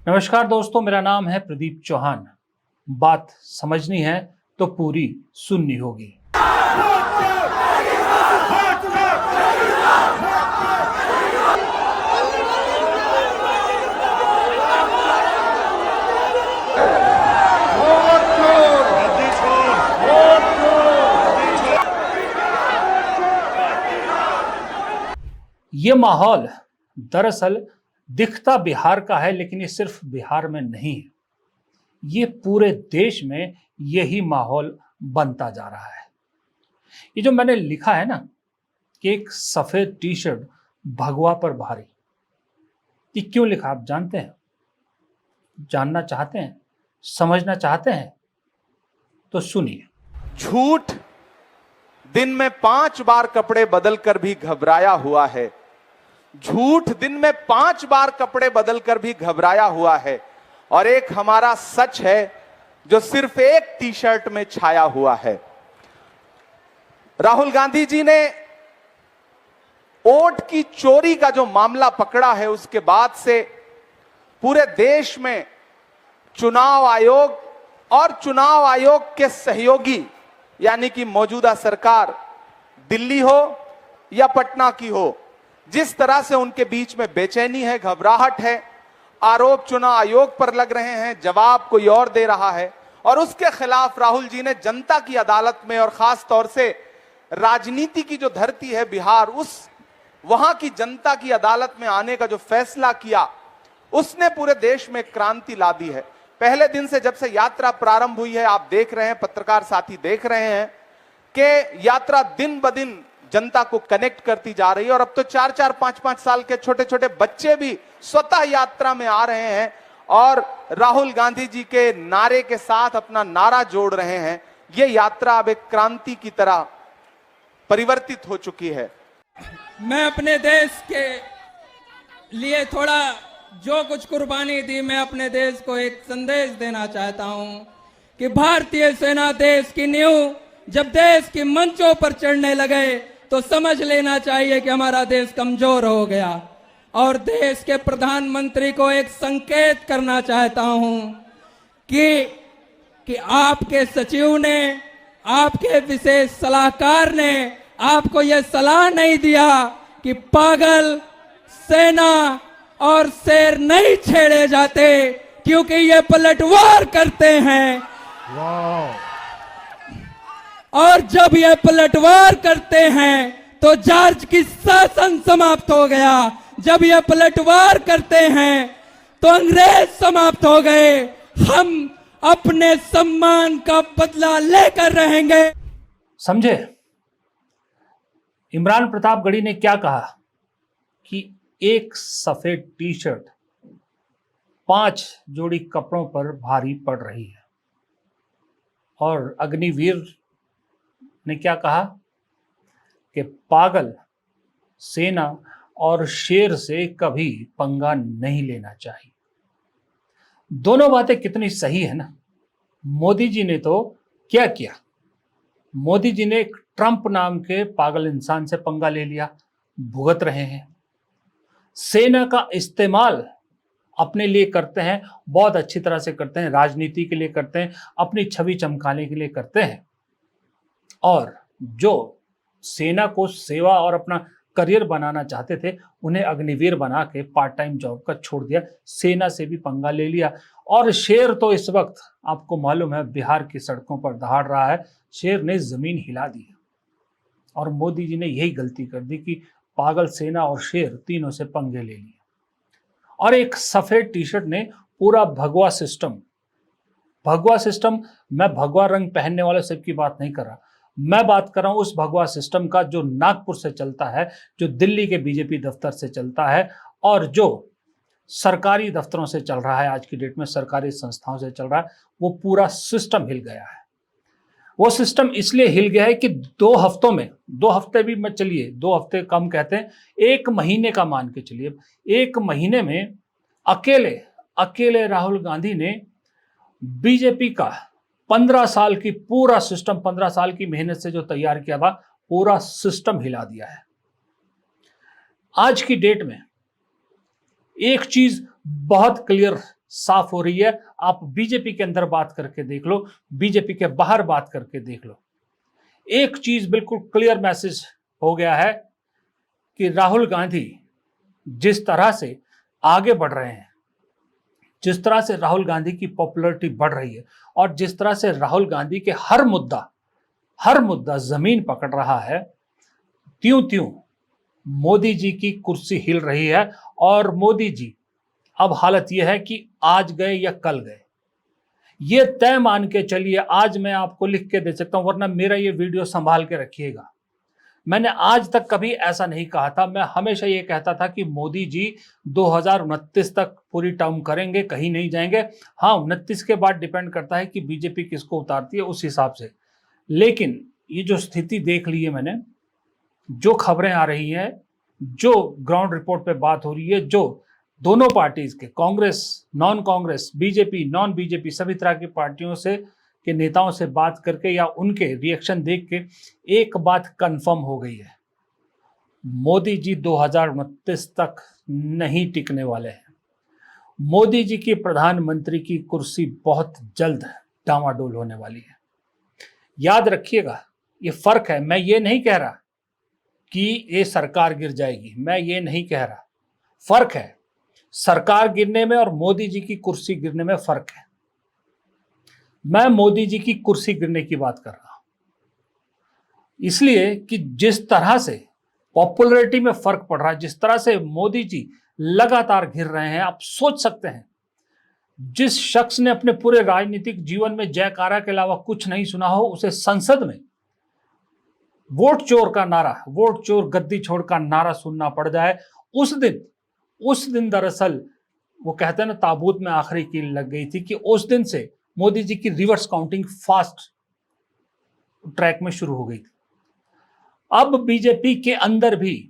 नमस्कार दोस्तों, मेरा नाम है प्रदीप चौहान। बात समझनी है तो पूरी सुननी होगी। ये माहौल दरअसल दिखता बिहार का है, लेकिन ये सिर्फ बिहार में नहीं है, ये पूरे देश में यही माहौल बनता जा रहा है। ये जो मैंने लिखा है ना कि एक सफेद टी शर्ट भगवा पर भारी, ये क्यों लिखा आप जानते हैं? जानना चाहते हैं, समझना चाहते हैं? तो सुनिए। झूठ दिन में 5 बार कपड़े बदलकर भी घबराया हुआ है। झूठ दिन में 5 बार कपड़े बदलकर भी घबराया हुआ है। और एक हमारा सच है जो सिर्फ एक टी शर्ट में छाया हुआ है। राहुल गांधी जी ने वोट की चोरी का जो मामला पकड़ा है, उसके बाद से पूरे देश में चुनाव आयोग और चुनाव आयोग के सहयोगी यानी कि मौजूदा सरकार दिल्ली हो या पटना की हो, जिस तरह से उनके बीच में बेचैनी है, घबराहट है, आरोप चुनाव आयोग पर लग रहे हैं, जवाब कोई और दे रहा है। और उसके खिलाफ राहुल जी ने जनता की अदालत में और खास तौर से राजनीति की जो धरती है बिहार, उस वहां की जनता की अदालत में आने का जो फैसला किया, उसने पूरे देश में क्रांति ला दी है। पहले दिन से जब से यात्रा प्रारंभ हुई है, आप देख रहे हैं, पत्रकार साथी देख रहे हैं कि यात्रा दिन ब दिन जनता को कनेक्ट करती जा रही है। और अब तो 4-4, 5-5 साल के छोटे छोटे बच्चे भी स्वतः यात्रा में आ रहे हैं और राहुल गांधी जी के नारे के साथ अपना नारा जोड़ रहे हैं। ये यात्रा अब एक क्रांति की तरह परिवर्तित हो चुकी है। मैं अपने देश के लिए थोड़ा जो कुछ कुर्बानी दी, मैं अपने देश को एक संदेश देना चाहता हूं कि भारतीय सेना देश की नींव जब देश की मंचों पर चढ़ने लगे तो समझ लेना चाहिए कि हमारा देश कमजोर हो गया। और देश के प्रधानमंत्री को एक संकेत करना चाहता हूं कि आपके सचिव ने, आपके विशेष सलाहकार ने आपको यह सलाह नहीं दिया कि पागल, सेना और शेर नहीं छेड़े जाते, क्योंकि ये पलटवार करते हैं। और जब ये पलटवार करते हैं तो जॉर्ज की शासन समाप्त हो गया। जब ये पलटवार करते हैं तो अंग्रेज समाप्त हो गए। हम अपने सम्मान का बदला लेकर रहेंगे। समझे? इमरान प्रतापगढ़ी ने क्या कहा कि एक सफेद टी शर्ट 5 जोड़ी कपड़ों पर भारी पड़ रही है। और अग्निवीर ने क्या कहा कि पागल, सेना और शेर से कभी पंगा नहीं लेना चाहिए। दोनों बातें कितनी सही है ना। मोदी जी ने तो क्या किया? मोदी जी ने एक ट्रंप नाम के पागल इंसान से पंगा ले लिया, भुगत रहे हैं। सेना का इस्तेमाल अपने लिए करते हैं, बहुत अच्छी तरह से करते हैं, राजनीति के लिए करते हैं, अपनी छवि चमकाने के लिए करते हैं। और जो सेना को सेवा और अपना करियर बनाना चाहते थे, उन्हें अग्निवीर बना के पार्ट टाइम जॉब का छोड़ दिया, सेना से भी पंगा ले लिया। और शेर तो इस वक्त आपको मालूम है बिहार की सड़कों पर दहाड़ रहा है। शेर ने जमीन हिला दी है। और मोदी जी ने यही गलती कर दी कि पागल, सेना और शेर तीनों से पंगे ले लिए। और एक सफेद टी शर्ट ने पूरा भगवा सिस्टम, मैं भगवा रंग पहनने वाले सबकी बात नहीं कर रहा, मैं बात कर रहा हूं उस भगवा सिस्टम का जो नागपुर से चलता है, जो दिल्ली के बीजेपी दफ्तर से चलता है और जो सरकारी दफ्तरों से चल रहा है, आज की डेट में सरकारी संस्थाओं से चल रहा है। वो पूरा सिस्टम हिल गया है। वो सिस्टम इसलिए हिल गया है कि 2 हफ्तों में, 2 हफ्ते भी मत चलिए, 2 हफ्ते कम कहते हैं, 1 महीने का मान के चलिए, 1 महीने में अकेले राहुल गांधी ने बीजेपी का 15 साल की पूरा सिस्टम, 15 साल की मेहनत से जो तैयार किया था, पूरा सिस्टम हिला दिया है। आज की डेट में एक चीज बहुत क्लियर साफ हो रही है। आप बीजेपी के अंदर बात करके देख लो, बीजेपी के बाहर बात करके देख लो, एक चीज बिल्कुल क्लियर मैसेज हो गया है कि राहुल गांधी जिस तरह से आगे बढ़ रहे हैं, जिस तरह से राहुल गांधी की पॉपुलैरिटी बढ़ रही है और जिस तरह से राहुल गांधी के हर मुद्दा जमीन पकड़ रहा है, त्यों त्यों मोदी जी की कुर्सी हिल रही है। और मोदी जी अब हालत यह है कि आज गए या कल गए, ये तय मान के चलिए। आज मैं आपको लिख के दे सकता हूं, वरना मेरा ये वीडियो संभाल के रखिएगा। मैंने आज तक कभी ऐसा नहीं कहा था। मैं हमेशा ये कहता था कि मोदी जी 2029 तक पूरी टर्म करेंगे, कहीं नहीं जाएंगे। हाँ, 29 के बाद डिपेंड करता है कि बीजेपी किसको उतारती है, उस हिसाब से। लेकिन ये जो स्थिति देख ली है मैंने, जो खबरें आ रही हैं, जो ग्राउंड रिपोर्ट पे बात हो रही है, जो दोनों पार्टीज के, Congress, non Congress, BJP, non BJP, सभी तरह की पार्टियों से के नेताओं से बात करके या उनके रिएक्शन देख के एक बात कंफर्म हो गई है, मोदी जी 2029 तक नहीं टिकने वाले हैं। मोदी जी की प्रधानमंत्री की कुर्सी बहुत जल्द डामाडोल होने वाली है। याद रखिएगा, ये फर्क है। मैं ये नहीं कह रहा कि ये सरकार गिर जाएगी, मैं ये नहीं कह रहा। फर्क है, सरकार गिरने में और मोदी जी की कुर्सी गिरने में फर्क है। मैं मोदी जी की कुर्सी गिरने की बात कर रहा हूं, इसलिए कि जिस तरह से पॉपुलैरिटी में फर्क पड़ रहा है, जिस तरह से मोदी जी लगातार घिर रहे हैं, आप सोच सकते हैं जिस शख्स ने अपने पूरे राजनीतिक जीवन में जयकारा के अलावा कुछ नहीं सुना हो, उसे संसद में वोट चोर का नारा, वोट चोर गद्दी छोड़ का नारा सुनना पड़ जाए, उस दिन दरअसल वो कहते हैं ना, ताबूत में आखिरी कील लग गई थी, कि उस दिन से मोदी जी की रिवर्स काउंटिंग फास्ट ट्रैक में शुरू हो गई थी। अब बीजेपी के अंदर भी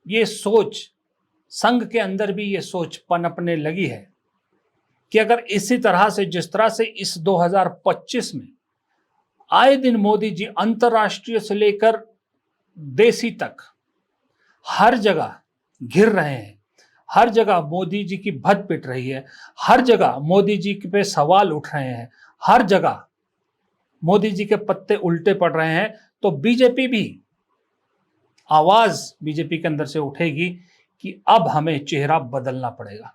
ये सोच, संघ के अंदर भी ये सोच पनपने लगी है कि अगर इसी तरह से, जिस तरह से इस 2025 में आए दिन मोदी जी अंतर्राष्ट्रीय से लेकर देसी तक हर जगह घिर रहे हैं, हर जगह मोदी जी की भद पिट रही है, हर जगह मोदी जी पे सवाल उठ रहे हैं, हर जगह मोदी जी के पत्ते उल्टे पड़ रहे हैं, तो बीजेपी भी, आवाज बीजेपी के अंदर से उठेगी कि अब हमें चेहरा बदलना पड़ेगा।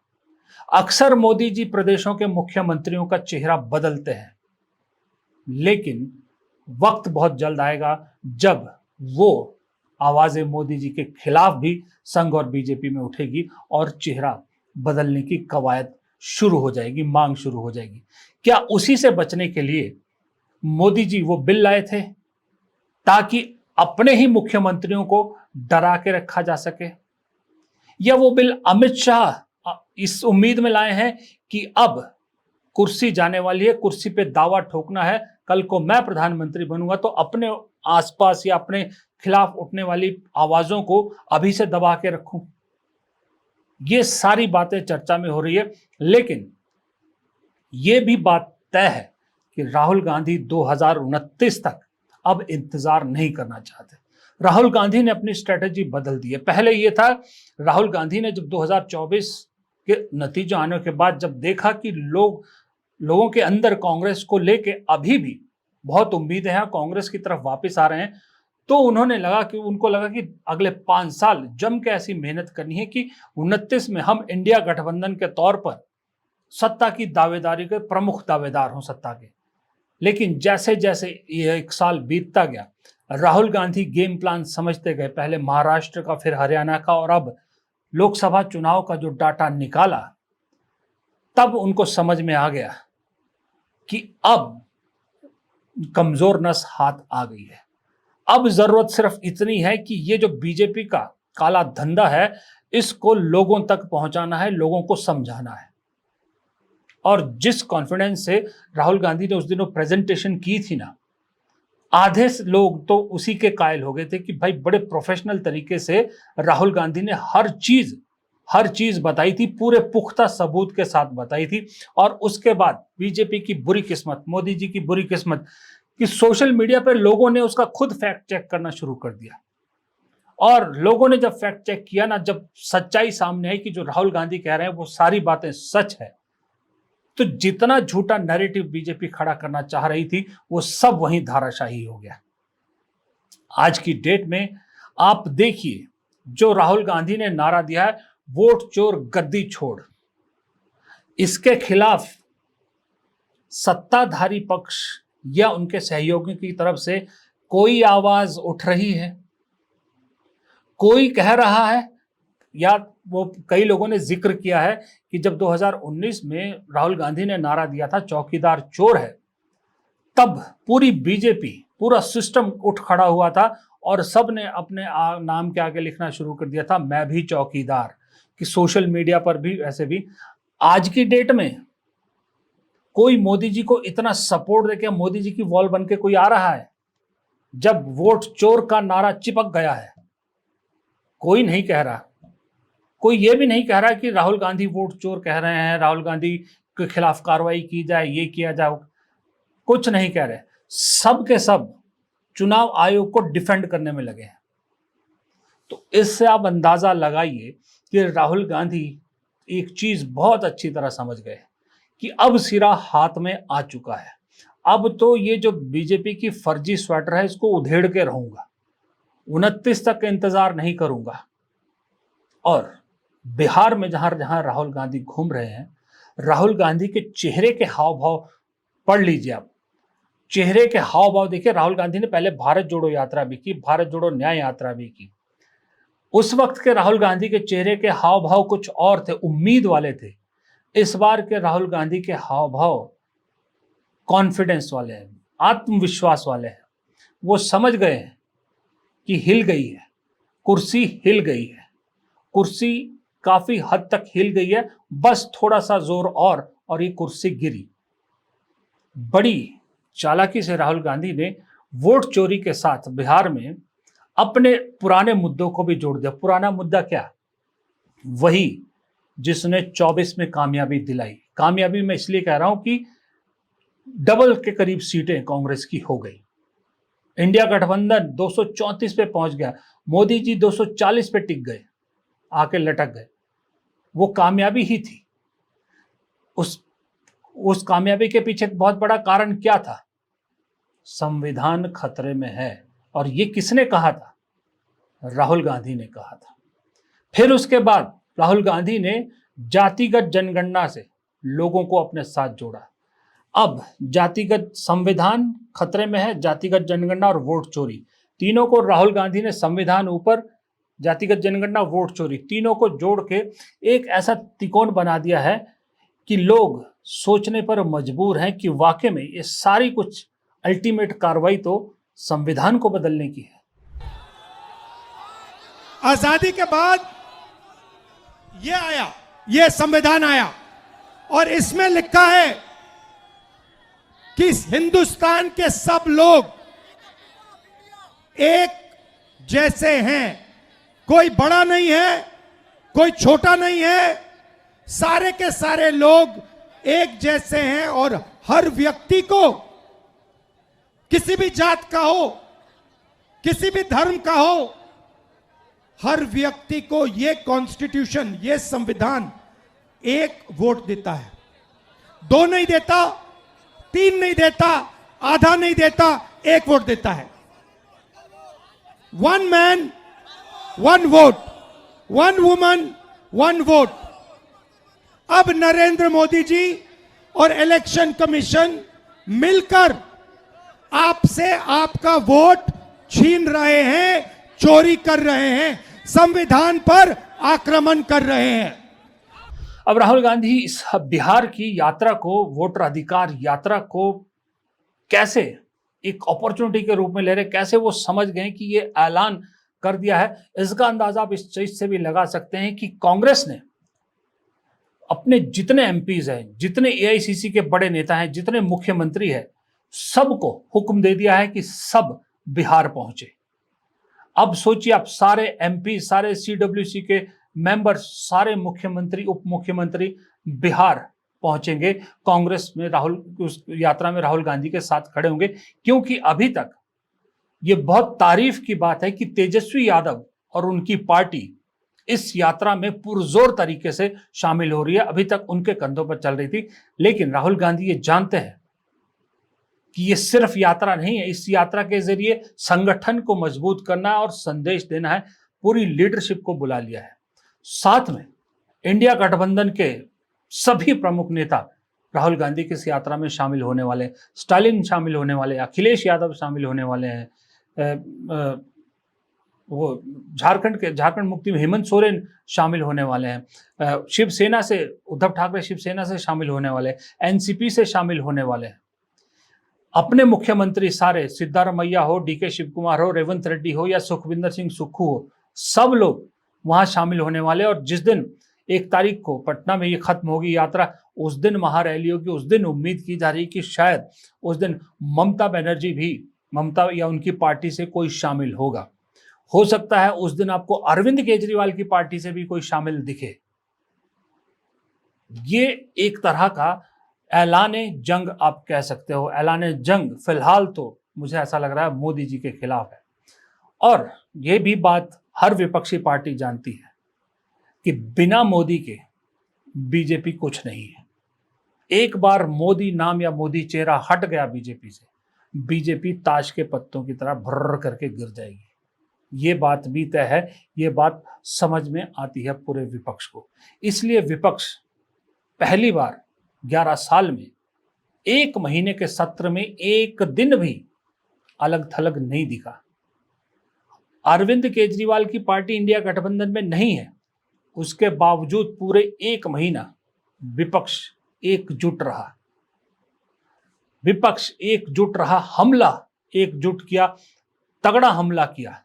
अक्सर मोदी जी प्रदेशों के मुख्यमंत्रियों का चेहरा बदलते हैं, लेकिन वक्त बहुत जल्द आएगा जब वो आवाजें मोदी जी के खिलाफ भी संघ और बीजेपी में उठेगी और चेहरा बदलने की कवायद शुरू हो जाएगी, मांग शुरू हो जाएगी। क्या उसी से बचने के लिए मोदी जी वो बिल लाए थे ताकि अपने ही मुख्यमंत्रियों को डरा के रखा जा सके, या वो बिल अमित शाह इस उम्मीद में लाए हैं कि अब कुर्सी जाने वाली है, कुर्सी पे दावा ठोकना है, कल को मैं प्रधानमंत्री बनूंगा तो अपने आसपास या अपने खिलाफ उठने वाली आवाजों को अभी से दबा के रखूं? ये सारी बातें चर्चा में हो रही है, लेकिन ये भी बात तय है कि राहुल गांधी 2029 तक अब इंतजार नहीं करना चाहते। राहुल गांधी ने अपनी स्ट्रेटेजी बदल दी है। पहले ये था, राहुल गांधी ने जब 2024 के नतीजे आने के बाद जब देखा कि लोगों के अंदर कांग्रेस को लेके अभी भी बहुत उम्मीदें हैं, कांग्रेस की तरफ वापस आ रहे हैं, तो उनको लगा कि अगले 5 साल जम के ऐसी मेहनत करनी है कि 29 में हम इंडिया गठबंधन के तौर पर सत्ता की दावेदारी के प्रमुख दावेदार हों सत्ता के। लेकिन जैसे जैसे ये 1 साल बीतता गया, राहुल गांधी गेम प्लान समझते गए, पहले महाराष्ट्र का, फिर हरियाणा का, और अब लोकसभा चुनाव का जो डाटा निकाला, तब उनको समझ में आ गया कि अब कमजोर नस हाथ आ गई है। अब जरूरत सिर्फ इतनी है कि ये जो बीजेपी का काला धंधा है, इसको लोगों तक पहुंचाना है, लोगों को समझाना है। और जिस कॉन्फिडेंस से राहुल गांधी ने उस दिन प्रेजेंटेशन की थी ना, आधे लोग तो उसी के कायल हो गए थे कि भाई बड़े प्रोफेशनल तरीके से राहुल गांधी ने हर चीज बताई थी, पूरे पुख्ता सबूत के साथ बताई थी। और उसके बाद बीजेपी की बुरी किस्मत, मोदी जी की बुरी किस्मत कि सोशल मीडिया पर लोगों ने उसका खुद फैक्ट चेक करना शुरू कर दिया। और लोगों ने जब फैक्ट चेक किया ना, जब सच्चाई सामने आई कि जो राहुल गांधी कह रहे हैं वो सारी बातें सच है, तो जितना झूठा नैरेटिव बीजेपी खड़ा करना चाह रही थी वो सब वहीं धाराशाही हो गया। आज की डेट में आप देखिए, जो राहुल गांधी ने नारा दिया है, वोट चोर गद्दी छोड़, इसके खिलाफ सत्ताधारी पक्ष या उनके सहयोगियों की तरफ से कोई आवाज उठ रही है? कोई कह रहा है, या वो कई लोगों ने जिक्र किया है कि जब 2019 में राहुल गांधी ने नारा दिया था चौकीदार चोर है, तब पूरी बीजेपी, पूरा सिस्टम उठ खड़ा हुआ था और सब ने अपने नाम के आगे लिखना शुरू कर दिया था, मैं भी चौकीदार, कि सोशल मीडिया पर भी ऐसे भी। आज की डेट में कोई मोदी जी को इतना सपोर्ट देके मोदी जी की वॉल बन के कोई आ रहा है? जब वोट चोर का नारा चिपक गया है, कोई नहीं कह रहा, कोई ये भी नहीं कह रहा कि राहुल गांधी वोट चोर कह रहे हैं, राहुल गांधी के खिलाफ कार्रवाई की जाए, ये किया जाए, कुछ नहीं कह रहे। सब के सब चुनाव आयोग को डिफेंड करने में लगे हैं। तो इससे आप अंदाजा लगाइए कि राहुल गांधी एक चीज बहुत अच्छी तरह समझ गए कि अब सिरा हाथ में आ चुका है। अब तो ये जो बीजेपी की फर्जी स्वेटर है, इसको उधेड़ के रहूंगा, 29 तक इंतजार नहीं करूंगा। और बिहार में जहां जहां राहुल गांधी घूम रहे हैं, राहुल गांधी के चेहरे के हाव भाव पढ़ लीजिए आप। चेहरे के हाव भाव देखिए। राहुल गांधी ने पहले भारत जोड़ो यात्रा भी की, भारत जोड़ो न्याय यात्रा भी की। उस वक्त के राहुल गांधी के चेहरे के हाव भाव कुछ और थे, उम्मीद वाले थे। इस बार के राहुल गांधी के हाव भाव कॉन्फिडेंस वाले हैं, आत्मविश्वास वाले हैं। वो समझ गए हैं कि हिल गई है कुर्सी, हिल गई है कुर्सी, काफी हद तक हिल गई है, बस थोड़ा सा जोर और ये कुर्सी गिरी। बड़ी चालाकी से राहुल गांधी ने वोट चोरी के साथ बिहार में अपने पुराने मुद्दों को भी जोड़ दिया। पुराना मुद्दा क्या? वही जिसने 24 में कामयाबी दिलाई। कामयाबी मैं इसलिए कह रहा हूं कि डबल के करीब सीटें कांग्रेस की हो गई। इंडिया गठबंधन 234 पे पहुंच गया, मोदी जी 240 पे टिक गए, आके लटक गए। वो कामयाबी ही थी। उस कामयाबी के पीछे बहुत बड़ा कारण क्या था? संविधान खतरे में है। और ये किसने कहा था? राहुल गांधी ने कहा था। फिर उसके बाद राहुल गांधी ने जातिगत जनगणना से लोगों को अपने साथ जोड़ा। अब जातिगत संविधान खतरे में है, जातिगत जनगणना और वोट चोरी, तीनों को राहुल गांधी ने संविधान ऊपर, जातिगत जनगणना, वोट चोरी, तीनों को जोड़ के एक ऐसा त्रिकोण बना दिया है कि लोग सोचने पर मजबूर हैं कि वाकई में ये सारी कुछ अल्टीमेट कार्रवाई तो संविधान को बदलने की है। आजादी के बाद ये आया, ये संविधान आया और इसमें लिखा है कि हिंदुस्तान के सब लोग एक जैसे हैं। कोई बड़ा नहीं है, कोई छोटा नहीं है, सारे के सारे लोग एक जैसे हैं और हर व्यक्ति को, किसी भी जात का हो, किसी भी धर्म का हो, हर व्यक्ति को ये कॉन्स्टिट्यूशन, ये संविधान एक वोट देता है। 2 नहीं देता, 3 नहीं देता, आधा नहीं देता, 1 वोट देता है। 1 मैन 1 वोट, 1 वुमन 1 वोट। अब नरेंद्र मोदी जी और इलेक्शन कमीशन मिलकर आपसे आपका वोट छीन रहे हैं, चोरी कर रहे हैं, संविधान पर आक्रमण कर रहे हैं। अब राहुल गांधी इस बिहार की यात्रा को, वोटर अधिकार यात्रा को कैसे एक अपॉर्चुनिटी के रूप में ले रहे, कैसे वो समझ गए कि ये ऐलान कर दिया है, इसका अंदाजा आप इस चीज से भी लगा सकते हैं कि कांग्रेस ने अपने जितने एमपीज हैं, जितने एआईसीसी के बड़े नेता हैं, जितने मुख्यमंत्री हैं, सबको हुक्म दे दिया है कि सब बिहार पहुंचे। अब सोचिए आप, सारे एमपी, सारे सीडब्ल्यूसी के मेंबर, सारे मुख्यमंत्री, उप मुख्यमंत्री बिहार पहुंचेंगे, कांग्रेस में उस यात्रा में राहुल गांधी के साथ खड़े होंगे। क्योंकि अभी तक ये बहुत तारीफ की बात है कि तेजस्वी यादव और उनकी पार्टी इस यात्रा में पुरजोर तरीके से शामिल हो रही है। अभी तक उनके कंधों पर चल रही थी, लेकिन राहुल गांधी ये जानते हैं कि ये सिर्फ यात्रा नहीं है, इस यात्रा के जरिए संगठन को मजबूत करना है और संदेश देना है। पूरी लीडरशिप को बुला लिया है। साथ में इंडिया गठबंधन के सभी प्रमुख नेता राहुल गांधी की इस यात्रा में शामिल होने वाले, स्टालिन शामिल होने वाले, अखिलेश यादव शामिल होने वाले हैं, वो झारखंड मुक्ति में हेमंत सोरेन शामिल होने वाले हैं, शिवसेना से उद्धव ठाकरे शिवसेना से शामिल होने वाले, एनसीपी से शामिल होने वाले हैं। अपने मुख्यमंत्री सारे, सिद्धारमैया हो, डीके शिव कुमार हो, रेवंत रेड्डी हो या सुखविंदर सिंह सुक्खू हो, सब लोग वहां शामिल होने वाले। और जिस दिन 1 तारीख को पटना में ये खत्म होगी यात्रा, उस दिन महारैली होगी। उस दिन उम्मीद की जा रही है कि शायद उस दिन ममता बनर्जी भी, ममता या उनकी पार्टी से कोई शामिल होगा। हो सकता है उस दिन आपको अरविंद केजरीवाल की पार्टी से भी कोई शामिल दिखे। ये एक तरह का ऐलाने जंग आप कह सकते हो। ऐलाने जंग फिलहाल तो मुझे ऐसा लग रहा है मोदी जी के खिलाफ है। और ये भी बात हर विपक्षी पार्टी जानती है कि बिना मोदी के बीजेपी कुछ नहीं है। एक बार मोदी नाम या मोदी चेहरा हट गया बीजेपी से, बीजेपी ताश के पत्तों की तरह भर्र करके गिर जाएगी। ये बात भी तय है, ये बात समझ में आती है पूरे विपक्ष को। इसलिए विपक्ष पहली बार 11 साल में 1 महीने के सत्र में एक दिन भी अलग थलग नहीं दिखा। अरविंद केजरीवाल की पार्टी इंडिया गठबंधन में नहीं है, उसके बावजूद पूरे 1 महीना विपक्ष एकजुट रहा। विपक्ष एकजुट रहा, हमला एकजुट किया, तगड़ा हमला किया।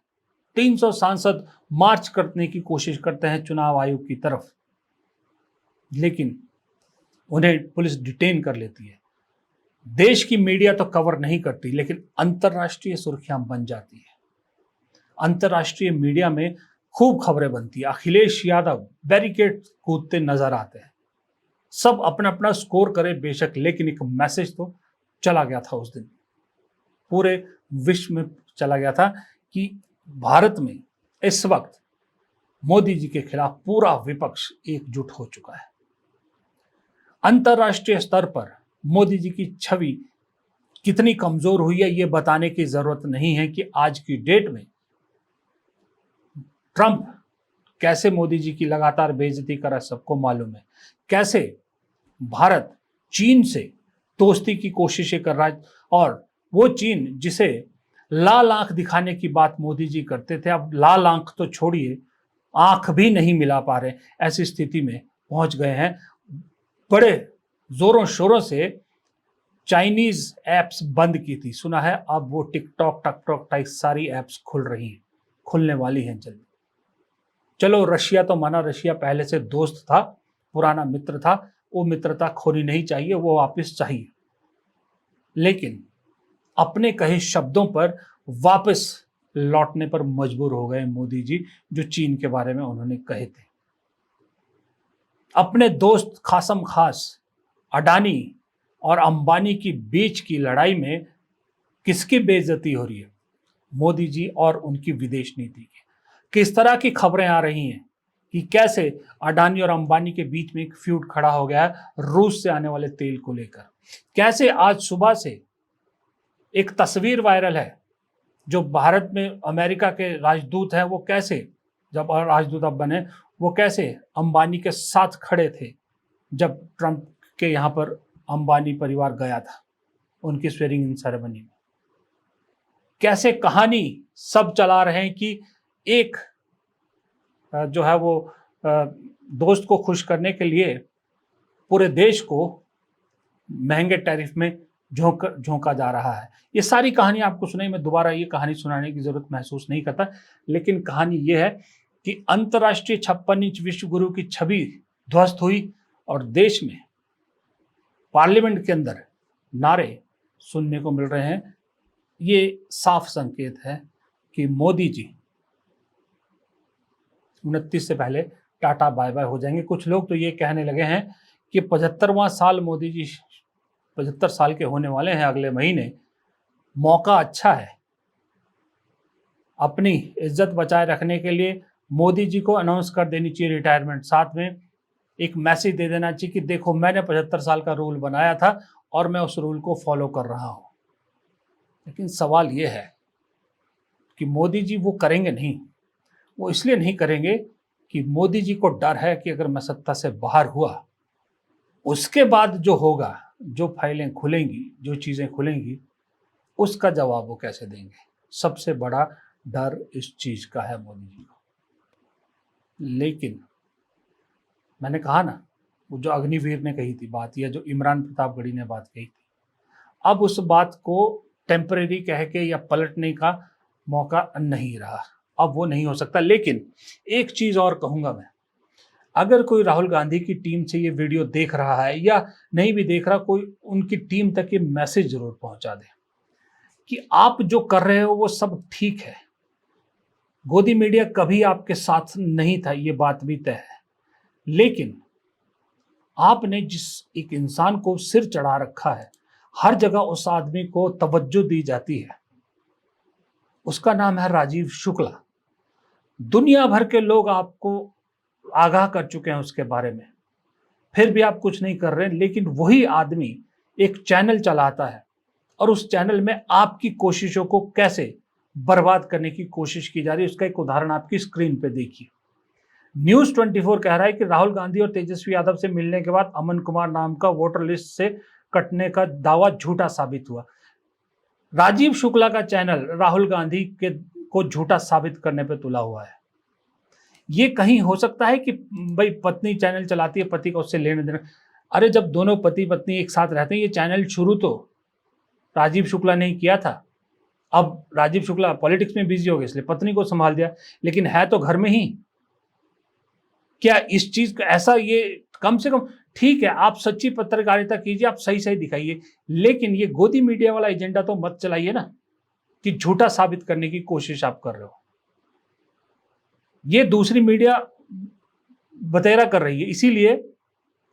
300 सांसद मार्च करने की कोशिश करते हैं चुनाव आयोग की तरफ, लेकिन उन्हें पुलिस डिटेन कर लेती है। देश की मीडिया तो कवर नहीं करती, लेकिन अंतर्राष्ट्रीय सुर्खियां बन जाती है। अंतर्राष्ट्रीय मीडिया में खूब खबरें बनती है। अखिलेश यादव बैरिकेड कूदते नजर आते हैं। सब अपना अपना स्कोर करे बेशक, लेकिन एक मैसेज तो चला गया था उस दिन, पूरे विश्व में चला गया था कि भारत में इस वक्त मोदी जी के खिलाफ पूरा विपक्ष एकजुट हो चुका है। अंतर्राष्ट्रीय स्तर पर मोदी जी की छवि कितनी कमजोर हुई है ये बताने की जरूरत नहीं है कि आज की डेट में ट्रंप कैसे मोदी जी की लगातार बेइज्जती कर रहा है, सबको मालूम है। कैसे भारत चीन से दोस्ती की कोशिशें कर रहा है, और वो चीन जिसे लाल आंख दिखाने की बात मोदी जी करते थे, अब लाल आंख तो छोड़िए, आंख भी नहीं मिला पा रहे, ऐसी स्थिति में पहुंच गए हैं। बड़े जोरों शोरों से चाइनीज एप्स बंद की थी, सुना है अब वो टिकटॉक टकटॉक टाइप सारी एप्स खुल रही हैं, खुलने वाली हैं जल्दी। चलो रशिया तो माना, रशिया पहले से दोस्त था, पुराना मित्र था, वो मित्रता खोनी नहीं चाहिए, वो वापस चाहिए। लेकिन अपने कहे शब्दों पर वापस लौटने पर मजबूर हो गए मोदी जी, जो चीन के बारे में उन्होंने कहे थे। अपने दोस्त खासम खास अडानी और अंबानी की बीच की लड़ाई में किसकी बेइज्जती हो रही है? मोदी जी और उनकी विदेश नीति की। किस तरह की खबरें आ रही हैं कि कैसे अडानी और अंबानी के बीच में एक फ्यूड खड़ा हो गया है रूस से आने वाले तेल को लेकर। कैसे आज सुबह से एक तस्वीर वायरल है, जो भारत में अमेरिका के राजदूत हैं, वो कैसे, जब राजदूत अब बने, वो कैसे अंबानी के साथ खड़े थे जब ट्रंप के यहाँ पर अंबानी परिवार गया था उनकी स्वेरिंग इन सेरेमनी में। कैसे कहानी सब चला रहे हैं कि एक जो है वो दोस्त को खुश करने के लिए पूरे देश को महंगे टैरिफ में झोंका जा रहा है। ये सारी कहानी आपको सुनाई, मैं दोबारा ये कहानी सुनाने की जरूरत महसूस नहीं करता, लेकिन कहानी ये है कि अंतर्राष्ट्रीय 56 इंच विश्व गुरु की छवि ध्वस्त हुई और देश में पार्लियामेंट के अंदर नारे सुनने को मिल रहे हैं। ये साफ संकेत है कि मोदी जी 29 से पहले टाटा बाय बाय हो जाएंगे। कुछ लोग तो ये कहने लगे हैं कि 75वां साल मोदी जी 75 साल के होने वाले हैं अगले महीने, मौका अच्छा है अपनी इज्जत बचाए रखने के लिए मोदी जी को अनाउंस कर देनी चाहिए रिटायरमेंट, साथ में एक मैसेज दे देना चाहिए कि देखो मैंने 75 साल का रूल बनाया था और मैं उस रूल को फॉलो कर रहा हूं। लेकिन सवाल यह है कि मोदी जी वो करेंगे नहीं। वो इसलिए नहीं करेंगे कि मोदी जी को डर है कि अगर मैं सत्ता से बाहर हुआ, उसके बाद जो होगा, जो फाइलें खुलेंगी, जो चीज़ें खुलेंगी, उसका जवाब वो कैसे देंगे। सबसे बड़ा डर इस चीज़ का है मोदी जी को। लेकिन मैंने कहा ना, वो जो अग्निवीर ने कही थी बात, या जो इमरान प्रतापगढ़ी ने बात कही थी, अब उस बात को टेम्परेरी कह के या पलटने का मौका नहीं रहा। अब वो नहीं हो सकता। लेकिन एक चीज़ और कहूँगा मैं, अगर कोई राहुल गांधी की टीम से ये वीडियो देख रहा है या नहीं भी देख रहा, कोई उनकी टीम तक ये मैसेज जरूर पहुंचा दे कि आप जो कर रहे हो वो सब ठीक है। गोदी मीडिया कभी आपके साथ नहीं था, ये बात भी तय है। लेकिन आपने जिस एक इंसान को सिर चढ़ा रखा है, हर जगह उस आदमी को तवज्जो दी जाती है, उसका नाम है राजीव शुक्ला। दुनिया भर के लोग आपको आगाह कर चुके हैं उसके बारे में, फिर भी आप कुछ नहीं कर रहे। लेकिन वही आदमी एक चैनल चलाता है और उस चैनल में आपकी कोशिशों को कैसे बर्बाद करने की कोशिश की जा रही है, उसका एक उदाहरण आपकी स्क्रीन पे देखिए। न्यूज़ 24 कह रहा है कि राहुल गांधी और तेजस्वी यादव से मिलने के बाद अमन कुमार नाम का वोटर लिस्ट से कटने का दावा झूठा साबित हुआ। राजीव शुक्ला का चैनल राहुल गांधी के को झूठा साबित करने पे तुला हुआ है। ये कहीं हो सकता है कि भाई पत्नी चैनल चलाती है, पति का उससे लेने देना? अरे जब दोनों पति पत्नी एक साथ रहते हैं, ये चैनल शुरू तो राजीव शुक्ला ने ही किया था। अब राजीव शुक्ला पॉलिटिक्स में बिजी हो गए इसलिए पत्नी को संभाल दिया, लेकिन है तो घर में ही। क्या इस चीज का ऐसा, ये कम से कम ठीक है, आप सच्ची पत्रकारिता कीजिए, आप सही सही दिखाइए, लेकिन ये गोदी मीडिया वाला एजेंडा तो मत चलाइए ना कि झूठा साबित करने की कोशिश आप कर रहे हो। ये दूसरी मीडिया बतेरा कर रही है। इसीलिए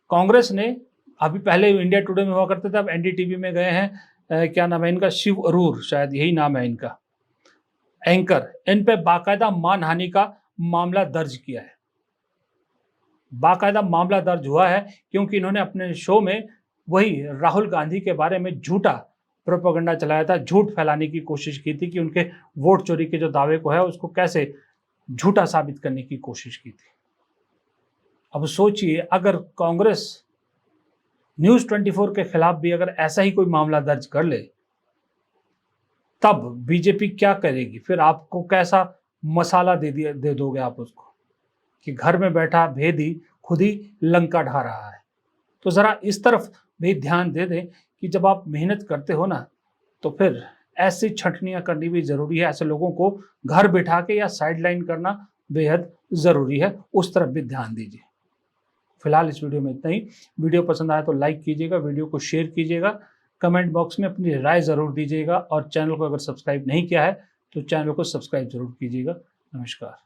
कांग्रेस ने, अभी पहले इंडिया टुडे में हुआ करते थे, अब एनडीटीवी में गए हैं, क्या नाम है इनका, शिव अरूर शायद यही नाम है इनका, एंकर, इन पे बाकायदा मानहानि का मामला दर्ज किया है। बाकायदा मामला दर्ज हुआ है क्योंकि इन्होंने अपने शो में वही राहुल गांधी के बारे में झूठा प्रोपेगेंडा चलाया था, झूठ फैलाने की कोशिश की थी कि उनके वोट चोरी के जो दावे को है उसको कैसे झूठा साबित करने की कोशिश की थी। अब सोचिए, अगर कांग्रेस न्यूज़ 24 के खिलाफ भी अगर ऐसा ही कोई मामला दर्ज कर ले, तब बीजेपी क्या करेगी? फिर आपको कैसा मसाला दे दोगे आप उसको कि घर में बैठा भेदी खुद ही लंका ढा रहा है। तो जरा इस तरफ भी ध्यान दे दें कि जब आप मेहनत करते हो ना, तो फिर ऐसी छंटनियां करनी भी जरूरी है। ऐसे लोगों को घर बिठा के या साइडलाइन करना बेहद जरूरी है, उस तरफ भी ध्यान दीजिए। फिलहाल इस वीडियो में इतना ही। वीडियो पसंद आया तो लाइक कीजिएगा, वीडियो को शेयर कीजिएगा, कमेंट बॉक्स में अपनी राय जरूर दीजिएगा और चैनल को अगर सब्सक्राइब नहीं किया है तो चैनल को सब्सक्राइब जरूर कीजिएगा। नमस्कार।